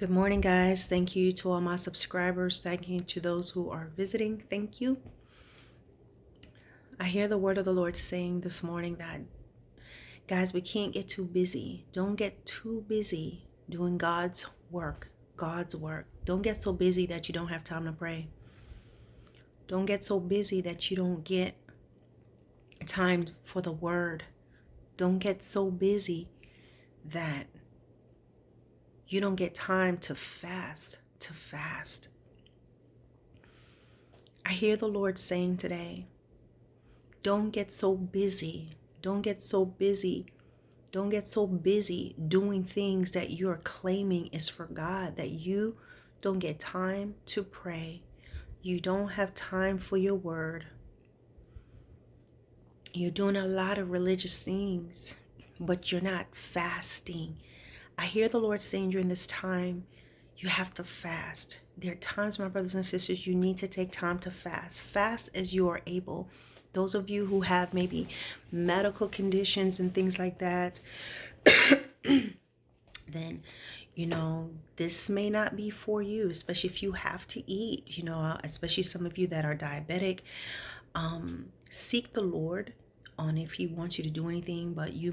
Good morning, guys. Thank you to all my subscribers. Thank you to those who are visiting. Thank you. I hear the word of the Lord saying this morning that, guys, we can't get too busy. Don't get too busy doing God's work. God's work. Don't get so busy that you don't have time to pray. Don't get so busy that you don't get time for the word. Don't get so busy that you don't get time to fast. I hear the Lord saying today, don't get so busy. Don't get so busy. Don't get so busy doing things that you're claiming is for God, that you don't get time to pray. You don't have time for your word. You're doing a lot of religious things, but you're not fasting. I hear the Lord saying during this time, you have to fast. There are times, my brothers and sisters, you need to take time to fast. Fast as you are able. Those of you who have maybe medical conditions and things like that, then, this may not be for you, especially if you have to eat, especially some of you that are diabetic. Seek the Lord on if he wants you to do anything, but you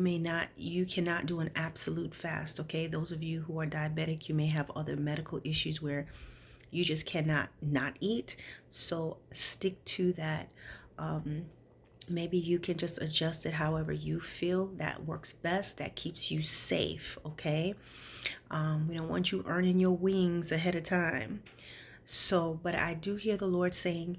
cannot do an absolute fast, okay? Those of you who are diabetic, you may have other medical issues where you just cannot not eat. So stick to that. Maybe you can just adjust it however you feel that works best, that keeps you safe, okay? We don't want you earning your wings ahead of time. So, but I do hear the Lord saying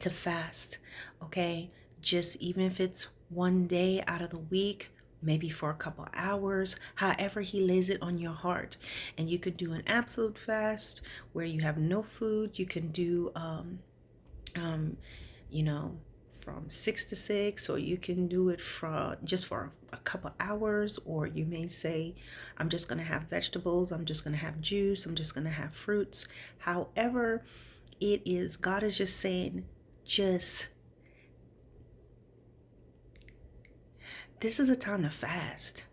to fast, okay? Just even if it's one day out of the week, maybe for a couple hours, however he lays it on your heart. And you could do an absolute fast where you have no food. You can do, from 6 to 6, or you can do it for a couple hours, or you may say, I'm just going to have vegetables, I'm just going to have juice, I'm just going to have fruits. However it is, God is just saying, this is a time to fast.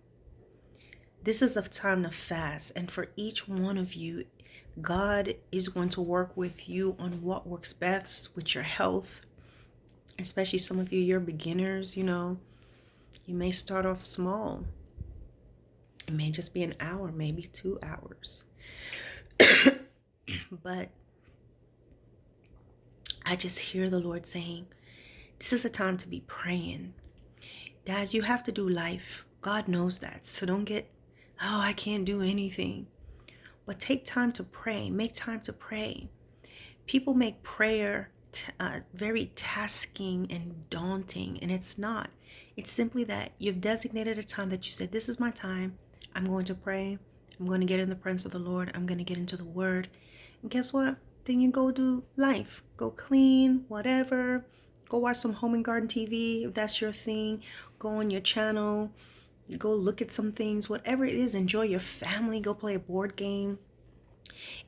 This is a time to fast. And for each one of you, God is going to work with you on what works best with your health. Especially some of you, you're beginners, you may start off small. It may just be an hour, maybe 2 hours. But I just hear the Lord saying, this is a time to be praying. Guys, you have to do life. God knows that. So don't get, I can't do anything. But take time to pray. Make time to pray. People make prayer very tasking and daunting, and it's not. It's simply that you've designated a time that you said, this is my time. I'm going to pray. I'm going to get in the presence of the Lord. I'm going to get into the word. And guess what? Then you go do life. Go clean, whatever. Go watch some home and garden TV if that's your thing. Go on your channel. Go look at some things. Whatever it is, enjoy your family. Go play a board game.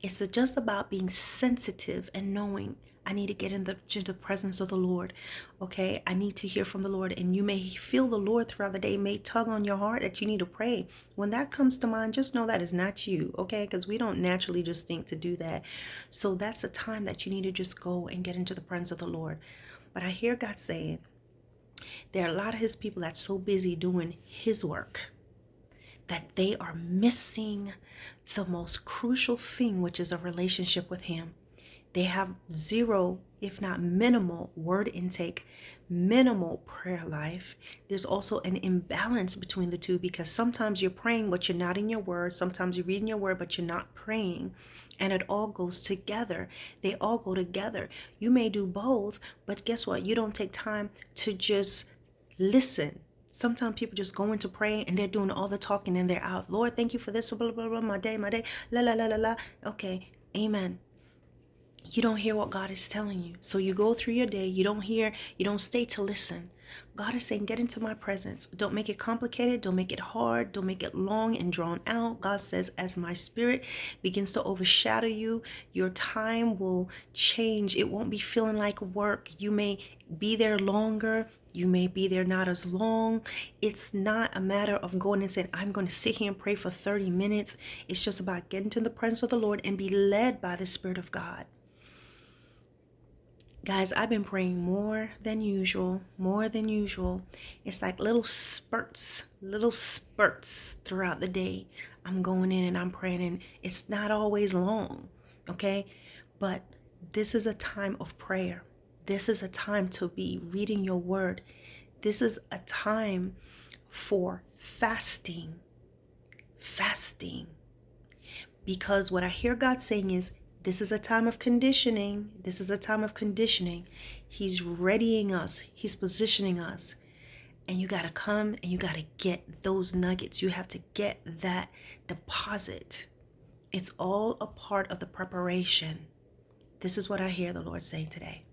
It's just about being sensitive and knowing I need to get into the presence of the Lord. Okay, I need to hear from the Lord. And you may feel the Lord throughout the day may tug on your heart that you need to pray. When that comes to mind, just know that is not you, okay? Because we don't naturally just think to do that. So that's a time that you need to just go and get into the presence of the Lord. But I hear God saying, there are a lot of his people that's so busy doing his work that they are missing the most crucial thing, which is a relationship with him. They have zero, if not minimal, word intake, minimal prayer life. There's also an imbalance between the two, because sometimes you're praying, but you're not in your word. Sometimes you're reading your word, but you're not praying. And it all goes together. They all go together. You may do both, but guess what? You don't take time to just listen. Sometimes people just go into praying and they're doing all the talking and they're out. Lord, thank you for this, blah, blah, blah, my day, la, la, la, la, la. Okay, amen. You don't hear what God is telling you. So you go through your day, you don't stay to listen. God is saying, get into my presence. Don't make it complicated. Don't make it hard. Don't make it long and drawn out. God says, as my spirit begins to overshadow you, your time will change. It won't be feeling like work. You may be there longer. You may be there not as long. It's not a matter of going and saying, I'm going to sit here and pray for 30 minutes. It's just about getting to the presence of the Lord and be led by the Spirit of God. Guys, I've been praying more than usual. It's like little spurts throughout the day. I'm going in and I'm praying, and it's not always long, okay? But this is a time of prayer. This is a time to be reading your word. This is a time for fasting. Because what I hear God saying is, this is a time of conditioning. He's readying us. He's positioning us. And you got to come and you got to get those nuggets. You have to get that deposit. It's all a part of the preparation. This is what I hear the Lord saying today.